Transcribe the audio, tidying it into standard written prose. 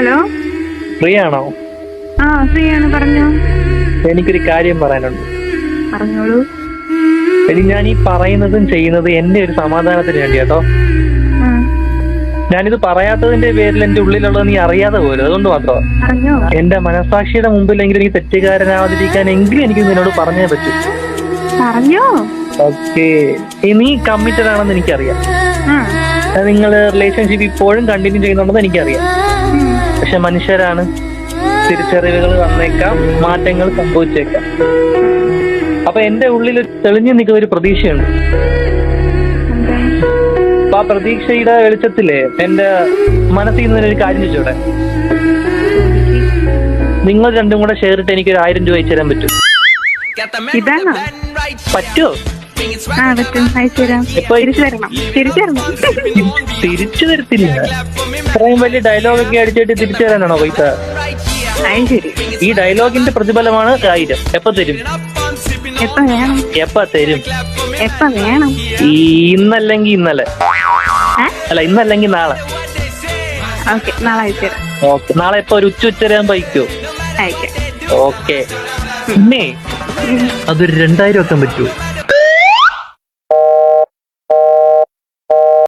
Hello, free ആണോ? ആ free ആണ്, പറഞ്ഞോ. എനിക്കൊരു കാര്യം പറയാനുണ്ട്. പറഞ്ഞോളൂ. എടി, ഞാൻ ഈ പറയുന്നതും ചെയ്യുന്നതും എന്റെ ഒരു സമാധാനത്തിന് വേണ്ടി കേട്ടോ. ആ, ഞാനിത് പറയാത്തതിന്റെ പേരിൽ എന്റെ ഉള്ളിലുള്ളത് നീ അറിയാതെ പോലും, അതുകൊണ്ട് മാത്രമാണ്. പറഞ്ഞോ. എന്റെ മനസാക്ഷിയുടെ മുമ്പിലെങ്കിലും എനിക്ക് തെറ്റുകാരനാവാതിരിക്കാൻ എങ്കിലും എനിക്ക് നിന്നോട് പറഞ്ഞേ പറ്റൂ. പറഞ്ഞോ. ഓക്കെ, നീ കമ്മിറ്റഡ് ആണെന്ന് എനിക്കറിയാം. ആ, നിങ്ങൾ റിലേഷൻഷിപ്പ് ഇപ്പോഴും കണ്ടിന്യൂ ചെയ്യുന്നുണ്ടെന്ന് എനിക്കറിയാം. ഉം. പക്ഷെ മനുഷ്യരാണ്, തിരിച്ചറിവുകൾ വന്നേക്കാം, മാറ്റങ്ങൾ സംഭവിച്ചേക്കാം. അപ്പൊ എന്റെ ഉള്ളിൽ തെളിഞ്ഞു നിൽക്കുന്ന ഒരു പ്രതീക്ഷയുണ്ട്. എന്താ? അപ്പൊ ആ പ്രതീക്ഷയുടെ വെളിച്ചത്തില് എന്റെ മനസ്സിൽ നിന്ന് ഒരു കാര്യം ചോദിച്ചോടെ, നിങ്ങൾ രണ്ടും കൂടെ ഷെയർ ഇട്ട് എനിക്ക് 1000 രൂപ അയച്ചു തരാൻ പറ്റും? ഇതാണോ? പറ്റുമോ? ആ, പറ്റും. അയച്ചു തരാം. എപ്പോ? തിരിച്ചു തരണം. തിരിച്ചു തരത്തില്ല. ഇത്രയും വലിയ ഡയലോഗൊക്കെ അടിച്ചിട്ട് തിരിച്ചു തരാനാണോ പൈസ? അത് ശരി. ഈ ഡയലോഗിന്റെ പ്രതിഫലമാണ് 1000. എപ്പോ തരും? എപ്പ വേണം? എപ്പ തരും? എപ്പ വേണം? ഈ ഇന്നല്ലെങ്കിൽ ഇന്നലെ, അല്ല ഇന്നല്ലെങ്കിൽ നാളെ. ഓക്കെ, നാളെ അയച്ചു തരാം. ഓക്കെ, നാളെ എപ്പോ? ഒരു ഉച്ചരാൻ പൈക്കോ? അയക്കാം. ഓക്കെ. പിന്നെ അതൊരു 2000 വെക്കാൻ പറ്റുമോ?